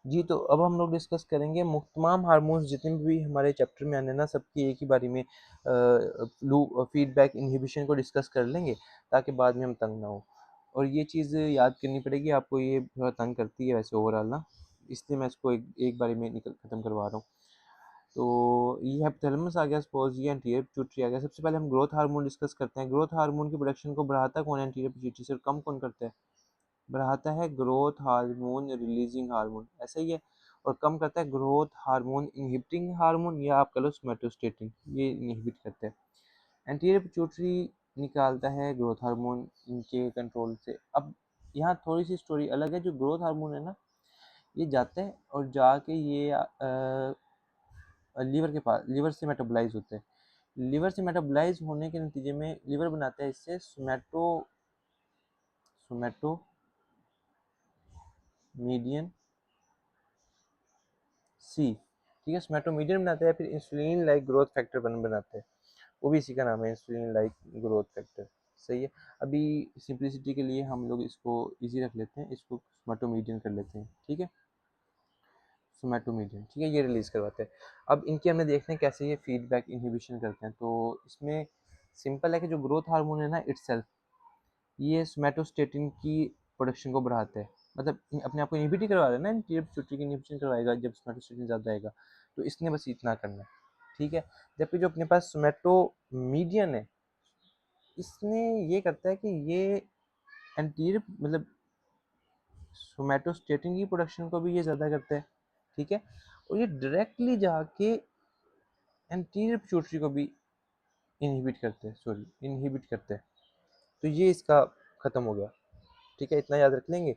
जी, तो अब हम लोग डिस्कस करेंगे तमाम हार्मोन्स जितने भी हमारे चैप्टर में आने ना सबकी एक ही बारी में फीडबैक इनहिबिशन को डिस्कस कर लेंगे ताकि बाद में हम तंग ना हो। और ये चीज़ याद करनी पड़ेगी आपको, ये थोड़ा तंग करती है वैसे ओवरऑल ना, इसलिए मैं इसको एक बारी में ख़त्म करवा रहा हूँ। तो ये हाइपोथैलेमस आ गया, सपोज ये एंटीरियर पिट्यूटरी आ गया। सबसे पहले हम ग्रोथ हार्मोन डिस्कस करते हैं। ग्रोथ हार्मोन की प्रोडक्शन को बढ़ाता कौन है एंटीरियर पिट्यूटरी से, और कम कौन करता है? बढ़ाता है ग्रोथ हार्मोन रिलीजिंग हार्मोन, ऐसा ही है। और कम करता है ग्रोथ हार्मोन इनहिबिटिंग हार्मोन, या आप कह लो सोमैटोस्टेटिन, ये इनहिबिट करते हैं। एंटीरियर पिट्यूटरी निकालता है ग्रोथ हार्मोन इनके कंट्रोल से। अब यहाँ थोड़ी सी स्टोरी अलग है। जो ग्रोथ हार्मोन है ना, ये जाता है और जाके ये लीवर के पास, लीवर से मेटाबोलाइज होते हैं। लीवर से मेटाबोलाइज होने के नतीजे में लीवर बनाता है इससे सोमैटो मीडियन सी, ठीक है, सोमैटोमीडियन बनाते हैं, फिर इंसुलिन लाइक ग्रोथ फैक्टर बनाते हैं, वो भी इसी का नाम है, इंसुलिन लाइक ग्रोथ फैक्टर। सही है। अभी सिंप्लिसिटी के लिए हम लोग इसको इजी रख लेते हैं, इसको सोमैटोमीडियन कर लेते हैं, ठीक है, सोमैटोमीडियन, ठीक है, ये रिलीज करवाते हैं। अब इनके हमने देखते हैं कैसे ये फीडबैक इनहिबिशन करते हैं। तो इसमें सिंपल है कि जो ग्रोथ हार्मोन है ना इटसेल्फ, ये सोमैटोस्टेटिन की प्रोडक्शन को बढ़ाता है, मतलब अपने आप को इनहिबिट ही करवा रहा है ना, एंटीरियर पिट्यूटरी की इनहिबिशन करवाएगा जब सोमैटोस्टेटिन ज़्यादा आएगा। तो इसने बस इतना करना है, ठीक है। जबकि जो अपने पास सोमैटोमीडियन है, इसने ये करता है कि ये एंटीरियर मतलब सोमैटोस्टेटिन की प्रोडक्शन को भी ये ज़्यादा करता है, ठीक है। और ये डायरेक्टली जाके एंटीरियर पिट्यूटरी को भी इनहिबिट करते हैं। तो ये इसका ख़त्म हो गया, ठीक है, इतना याद रख लेंगे।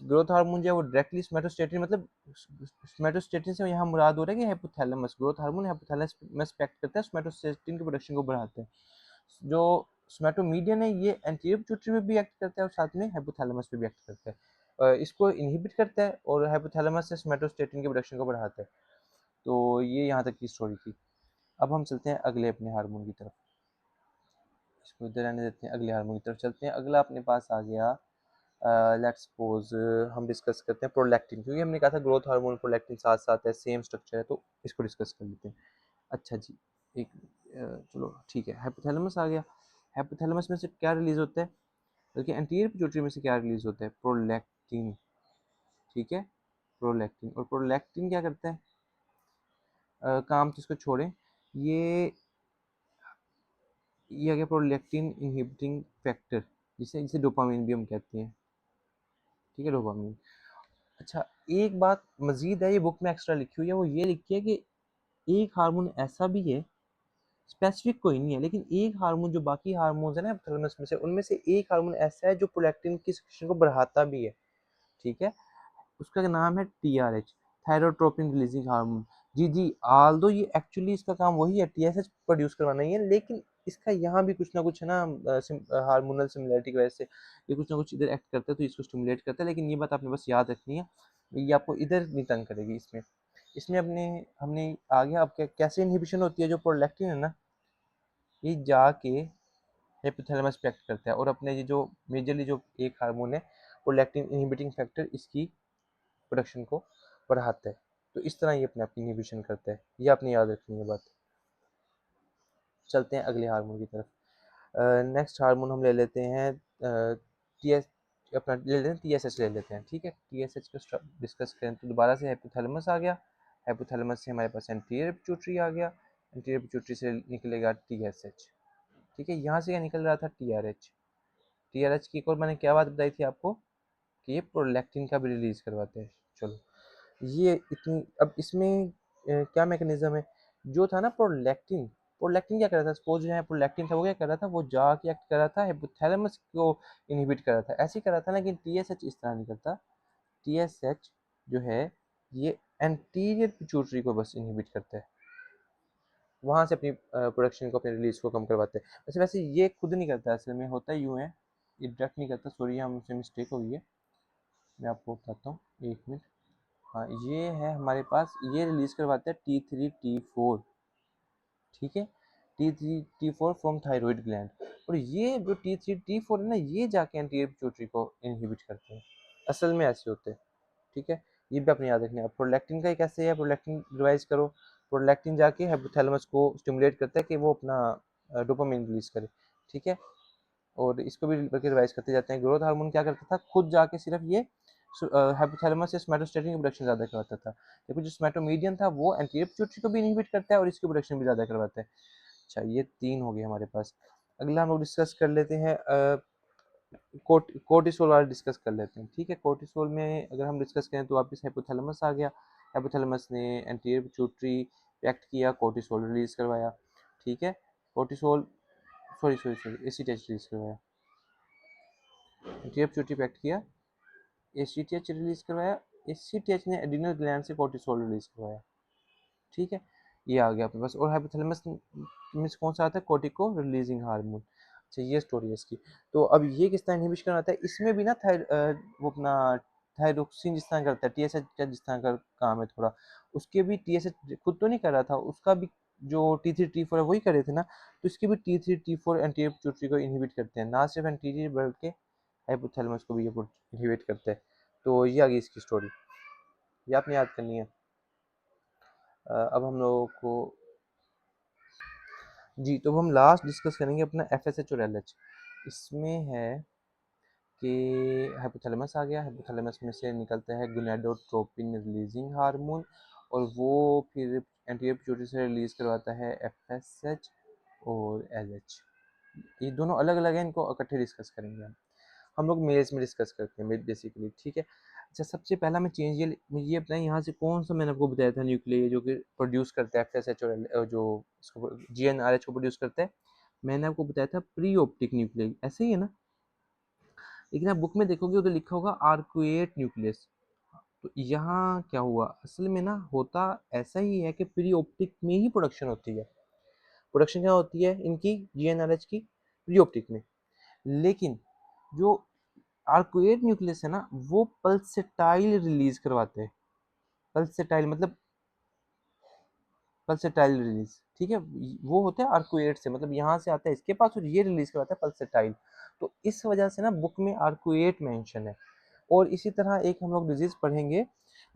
ग्रोथ हार्मोन जो है वो डायरेक्टली सोमैटोस्टेटिन, मतलब सोमैटोस्टेटिन से यहाँ मुराद हो रहा है कि हाइपोथैलेमस, ग्रोथ हार्मोन हाइपोथैलेमस पे एक्ट करता है, सोमैटोस्टेटिन की प्रोडक्शन को बढ़ाते हैं। जो सोमैटोमीडियन है ये एंटीरियर पिट्यूटरी में भी एक्ट करता है और साथ में हाइपोथैलेमस पे भी एक्ट करता है। इसको इनहिबिट करता है और हाइपोथैलेमस से सोमैटोस्टेटिन की प्रोडक्शन को बढ़ाता है। तो ये यहाँ तक की स्टोरी थी। अब हम चलते हैं अगले अपने हार्मोन की तरफ, इसको इधर रहने देते हैं, अगले हार्मोन की तरफ चलते हैं। अगला अपने पास आ गया, लेट्स सपोज हम डिस्कस करते हैं प्रोलैक्टिन, क्योंकि हमने कहा था ग्रोथ हार्मोन प्रोलैक्टिन साथ साथ है, सेम स्ट्रक्चर है, तो इसको डिस्कस कर लेते हैं। अच्छा जी, एक चलो ठीक है, हाइपोथैलेमस आ गया। हाइपोथैलेमस में से क्या रिलीज होता है, बल्कि एंटीरियर पिट्यूटरी में से क्या रिलीज होता है? प्रोलैक्टिन, ठीक है, प्रोलैक्टिन। और प्रोलैक्टिन क्या करता है? काम तो इसको छोड़ें, ये ये आ गया प्रोलैक्टिन इनहिबिटिंग फैक्टर, जिसे जिसे डोपामिन भी हम कहते हैं, ठीक है, डोपामिन। अच्छा, एक बात मजीद है, ये बुक में एक्स्ट्रा लिखी हुई है, वो ये लिखी है कि एक हार्मोन ऐसा भी है, स्पेसिफिक कोई नहीं है, लेकिन एक हार्मोन जो बाकी हार्मोन्स है ना हाइपोथैलेमस में से, उनमें से एक हार्मोन ऐसा है जो प्रोलैक्टिन की सेक्रेशन को बढ़ाता भी है, ठीक है। उसका नाम है TRH, थायरोट्रोपिन रिलीजिंग हार्मोन। जी जी, आल्दो ये एक्चुअली इसका काम वही है, TSH प्रोड्यूस करवाना ही है, लेकिन इसका यहाँ भी कुछ ना कुछ है ना, हार्मोनल सिमिलरिटी की वजह से ये कुछ ना कुछ इधर एक्ट करता है, तो इसको स्टिमुलेट करता है। लेकिन ये बात आपने बस याद रखनी है, ये आपको इधर नहीं तंग करेगी। इसमें इसमें अपने हमने आ गया, अब क्या कैसे इनहिबिशन होती है? जो प्रोलैक्टिन है ना, ये जाके हाइपोथैलेमस पे एक्ट करता है और अपने ये जो मेजरली जो एक हार्मोन है प्रोलैक्टिन इनहिबिटिंग फैक्टर, इसकी प्रोडक्शन को बढ़ाता है। तो इस तरह ये अपने आप की इनहिबिशन करता है, ये आपने याद रखनी है बात। चलते हैं अगले हार्मोन की तरफ। नेक्स्ट हार्मोन हम ले लेते हैं टी एस अपना ले लेते हैं TSH ले लेते हैं, ठीक है। TSH को डिस्कस करें तो दोबारा से हाइपोथैलेमस आ गया, हाइपोथैलेमस से हमारे पास एंटीरियर पिट्यूटरी आ गया, एंटीरियर पिट्यूटरी से निकलेगा TSH, ठीक है। यहाँ से क्या निकल रहा था? TRH। TRH की एक और मैंने क्या बात बताई थी आपको कि ये प्रोलैक्टिन का भी रिलीज करवाते हैं। चलो, ये इतनी, अब इसमें क्या मैकेनिज्म है? जो था ना प्रोलैक्टिन, प्रोलैक्टिन क्या कर रहा था? सपोज जो है प्रोलैक्टिन था, वो क्या कर रहा था? वो जाके एक्ट कर रहा था हाइपोथैलेमस को इनहिबिट कर रहा था, ऐसे ही कर रहा था। लेकिन TSH इस तरह नहीं करता। TSH जो है ये एंटीरियर पिट्यूटरी को बस इनहिबिट करता है, वहाँ से अपनी प्रोडक्शन को, अपने रिलीज को कम करवाते हैं। वैसे वैसे ये खुद नहीं करता, असल में होता यूँ है, ये डायरेक्ट नहीं करता। सॉरी, यहाँ मुझसे मिस्टेक हो गई है, मैं आपको बताता हूँ, एक मिनट। हाँ, ये है हमारे पास, ये रिलीज करवाता है T3T4, ठीक है, T3T4 फ्रॉम थायराइड ग्लैंड। और ये जो T3T4 है ना, ये जाके एंटीरियर पिट्यूटरी को इनहिबिट करते हैं, असल में ऐसे होते हैं, ठीक है। ये भी आपने याद रखना है। प्रोलैक्टिन का कैसे है, प्रोलैक्टिन रिवाइज करो। प्रोलैक्टिन जाके हाइपोथैलेमस को स्टिमुलेट करता है कि वो अपना डोपामिन रिलीज करे, ठीक है। और इसको भी बल्कि रिवाइज करते जाते हैं। ग्रोथ हार्मोन क्या करता था, खुद जाके सिर्फ ये हाइपोथैलेमस से सोमैटोस्टेटिन की प्रोडक्शन ज़्यादा करवाता था, जबकि जो सोमैटोमीडियन था वो एंटीरियर पिट्यूटरी को भी इनहिबिट करता है और इसकी प्रोडक्शन भी ज़्यादा करवाता है। अच्छा, ये 3 हो गए हमारे पास। अगला हम लोग डिस्कस कर लेते हैं कोर्टिसोल वाला डिस्कस कर लेते हैं, ठीक है। कोर्टिसोल में अगर हम डिस्कस करें तो वापस हाइपोथैलेमस आ गया। हाइपोथैलेमस ने एंटीरियर पिट्यूटरी एक्ट किया, कोर्टिसोल रिलीज करवाया, ठीक है। Cortisol sorry sorry sorry ACTH release करवाया, एंटीरियर पिट्यूटरी एक्ट किया, एसीटीएच रिलीज करवाया, एसीटीएच ने एड्रिनल ग्लैंड से कोर्टिसोल रिलीज करवाया, ठीक है। ये आ गया अपने पास। और हाइपोथैलेमस में कौन सा आता है, कोर्टिको रिलीजिंग हार्मोन। अच्छा, ये स्टोरी है इसकी। तो अब ये किस तरह इनहिबिशन आता है, इसमें भी ना वो अपना थायरोक्सिन जिस तरह करता है, टीएसएच का जिस तरह का काम है थोड़ा, उसके भी टीएसएच खुद तो नहीं कर रहा था, उसका भी जो T3 T4 है वही कर रहे थे ना, तो इसके भी T3 T4 एंटीरियर पिट्यूटरी को इनहिबिट करते हैं, ना सिर्फ एंटीरियर बल्कि हाइपोथैलेमस को भी ये इनहिबिट करते हैं। तो ये आ गई इसकी स्टोरी, ये आपने याद करनी है। अब हम लोगों को जी, तो हम लास्ट डिस्कस करेंगे अपना एफएसएच और एलएच। इसमें है कि हाइपोथैलेमस आ गया, हाइपोथैलेमस में से निकलता है गोनाडोट्रोपिन रिलीजिंग हार्मोन, और वो फिर एंटीरियर पिट्यूटरी से रिलीज करवाता है एफएसएच और एलएच। ये दोनों अलग अलग हैं, इनको इकट्ठे डिस्कस करेंगे हम लोग मेल्स में डिस्कस करते हैं बेसिकली, ठीक है। अच्छा, सबसे पहला मैं चेंज ये बताएं यहाँ से कौन सा मैंने आपको बताया था न्यूक्लियर जो कि प्रोड्यूस करता है एफएसएच और जो इसको जीएनआरएच को प्रोड्यूस करता है, मैंने आपको बताया था प्री ऑप्टिक न्यूक्लियर, ऐसे ही है ना। लेकिन आप बुक में देखोगे उधर लिखा होगा आर्कुएट न्यूक्लियस। तो यहाँ क्या हुआ, असल में ना होता ऐसा ही है कि प्री ऑप्टिक में ही प्रोडक्शन होती है। प्रोडक्शन क्या होती है इनकी जीएनआरएच की, प्री ऑप्टिक में। लेकिन जो आर्कुएट न्यूक्लियस है ना, वो पल्सेटाइल रिलीज करवाते हैं। पल्सेटाइल मतलब पल्सेटाइल रिलीज, ठीक है। वो होता है आर्कुएट से, मतलब यहाँ से आता है इसके पास और ये रिलीज करवाता है पल्सेटाइल। तो इस वजह से ना बुक में आर्कुएट मेंशन है। और इसी तरह एक हम लोग डिजीज पढ़ेंगे,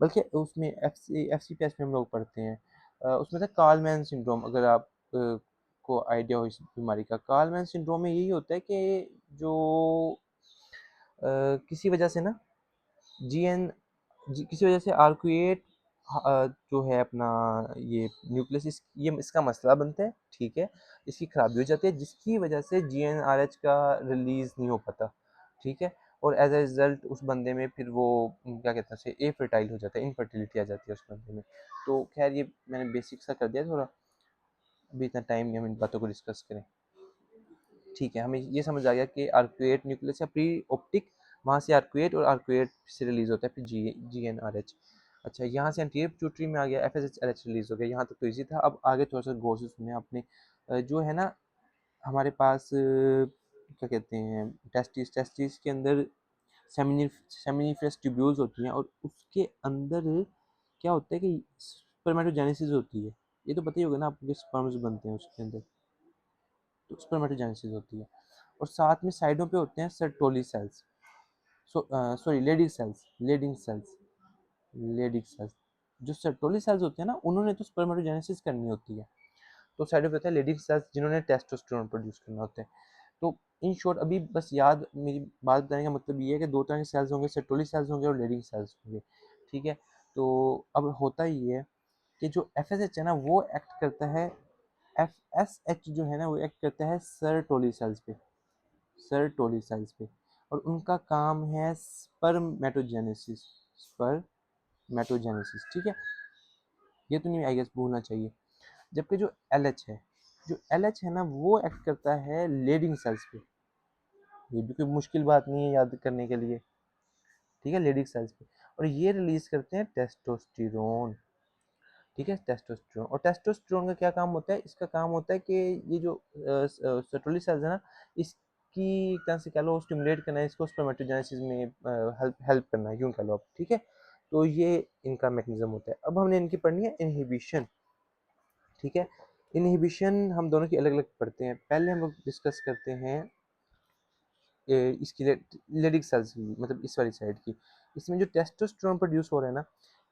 बल्कि उसमें एफसीपीएस में हम लोग पढ़ते हैं, उसमें था कार्लमैन सिंड्रोम। अगर आप को आइडिया हो इस बीमारी का, कार्लमैन सिंड्रोम में यही होता है कि जो किसी वजह से ना किसी वजह से आर्कुएट जो है अपना ये न्यूक्लियस ये इसका मसला बनता है, ठीक है। इसकी खराबी हो जाती है जिसकी वजह से जीएनआरएच का रिलीज नहीं हो पाता, ठीक है। और एज ए रिजल्ट उस बंदे में फिर वो क्या कहते हैं ए फर्टाइल हो जाता है, इनफर्टिलिटी आ जाती है उस बंदे में। तो खैर ये मैंने बेसिक सा कर दिया थोड़ा, अभी इतना टाइम नहीं हम इन बातों को डिस्कस करें, ठीक है। हमें ये समझ आ गया कि आर्कुएट न्यूक्लियस या प्री ऑप्टिक, वहाँ से आर्कुएट और आर्कुएट से रिलीज होता है फिर जीएनआरएच। अच्छा, यहाँ से एंटीरियर पिट्यूटरी में आ गया, एफएसएच रिलीज हो गया, यहाँ तक तो इजी था। अब आगे थोड़ा सा गौर से सुने आपने। जो है ना हमारे पास क्या कहते हैं टेस्टिस के अंदर सेमिनिफरस ट्यूब्यूल्स होती हैं, और उसके अंदर क्या होता है कि स्पर्मेटोजेनेसिस होती है। ये तो पता ही होगा ना आपको कि स्पर्म्स बनते हैं उसके अंदर, तो स्पर्मेटोजेनेसिस होती है। और साथ में साइडों पे होते हैं Sertoli cells, sorry Leydig cells. जो सर्टोली सेल्स होते हैं ना, उन्होंने तो स्पर्मेटोजेनेसिस करनी होती है, तो साइडों पे होता है लेडिंग सेल्स जिन्होंने टेस्टोस्टेरोन प्रोड्यूस करना होता है। तो इन शॉर्ट अभी बस याद मेरी बात बताने का मतलब ये है कि दो तरह के सेल्स होंगे, सर्टोली सेल्स होंगे और लेडिंग सेल्स होंगे, ठीक है। तो अब होता ये है कि जो एफएसएच है ना वो एक्ट करता है, एफएसएच जो है ना वो एक्ट करता है सर्टोली सेल्स पे, सर्टोली सेल्स पे, और उनका काम है स्पर्मेटोजेनेसिस, ठीक है। ये तो नहीं आई गेस भूलना चाहिए। जबकि जो एलएच है, जो एलएच है ना वो एक्ट करता है लेडिंग सेल्स पे। ये भी कोई मुश्किल बात नहीं है याद करने के लिए, ठीक है, लेडिंग सेल्स पे। और ये रिलीज करते हैं टेस्टोस्टेरोन, ठीक है, टेस्टोस्टेरोन। और टेस्टोस्टेरोन का क्या काम होता है, इसका काम होता है कि ये जो सर्टोली सेल्स है ना, इसकी तरह से कह लो स्टिमुलेट करना है, इसको स्पर्मेटोजेनेसिस में हेल्प करना है, यूं कह लो आप, ठीक है। तो ये इनका मैकेनिज्म होता है। अब हमने इनकी पढ़नी है इनहिबिशन, ठीक है। इनहिबिशन हम दोनों की अलग अलग पढ़ते हैं। पहले हम लोग डिस्कस करते हैं इसकी लेडिक सेल्स की, मतलब इस वाली साइड की, इसमें जो टेस्टोस्टेरोन प्रोड्यूस हो रहा है ना,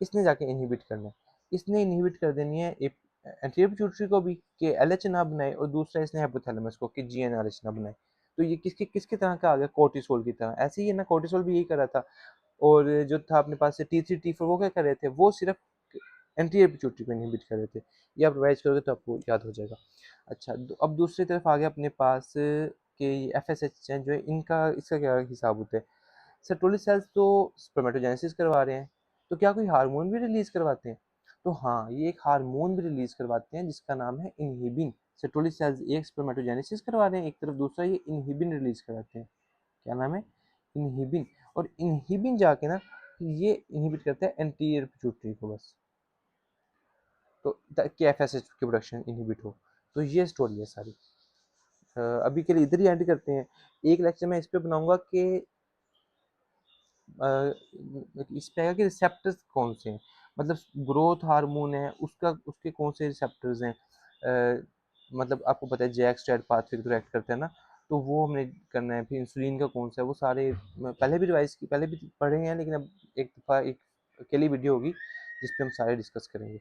इसने जाके इनहिबिट करना है। इसने इनहिबिट कर देनी है एंटीरियर पिट्यूटरी को भी कि एलएच ना बनाए, और दूसरा इसने हाइपोथैलेमस को कि जीएनआरएच ना बनाए। तो ये किसके किसकी तरह का आ गया, कोर्टिसोल की तरह। ऐसे ही है ना, कोर्टिसोल भी यही कर रहा था। और जो था अपने पास से टी थ्री टी फोर, वो क्या कर रहे थे, वो सिर्फ एंटीरियर पिट्यूटरी को इनहिबिट कर रहे थे। ये आप रिवाइज करोगे तो आपको याद हो जाएगा। अच्छा, अब दूसरी तरफ आ गया अपने पास कि एफ एस एच हैं जो है, इनका इसका क्या हिसाब होता है। सर्टोली सेल्स तो स्पर्मेटोजेनेसिस करवा रहे हैं, तो क्या कोई हार्मोन भी रिलीज करवाते हैं? तो हाँ, ये एक हार्मोन भी रिलीज करवाते हैं जिसका नाम है इनहिबिन। सर्टोली सेल्स एक स्पर्मेटोजेनेसिस करवा रहे हैं एक तरफ, दूसरा ये इनहिबिन रिलीज कराते हैं। क्या नाम है? इनहिबिन। और इनहिबिन जाके ना ये इनहिबिट करता है एंटीरियर पिट्यूटरी को बस, तो ताकि एफ एस एच की प्रोडक्शन इनहिबिट हो। तो ये स्टोरी है सारी। अभी के लिए इधर ही एंड करते हैं। एक लेक्चर मैं इस पे बनाऊंगा कि इस पे आएगा कि रिसेप्टर्स कौन से हैं, मतलब ग्रोथ हार्मोन है उसका, उसके कौन से रिसेप्टर्स हैं। मतलब आपको पता है जैक स्ट्रैट पाथवे को एक्ट करता है ना, तो वो हमने करना है। फिर इंसुलिन का कौन सा है, वो सारे पहले भी रिवाइज की, पहले भी पढ़े हैं, लेकिन अब एक दफ़ा एक अकेली वीडियो होगी जिस पे हम सारे डिस्कस करेंगे।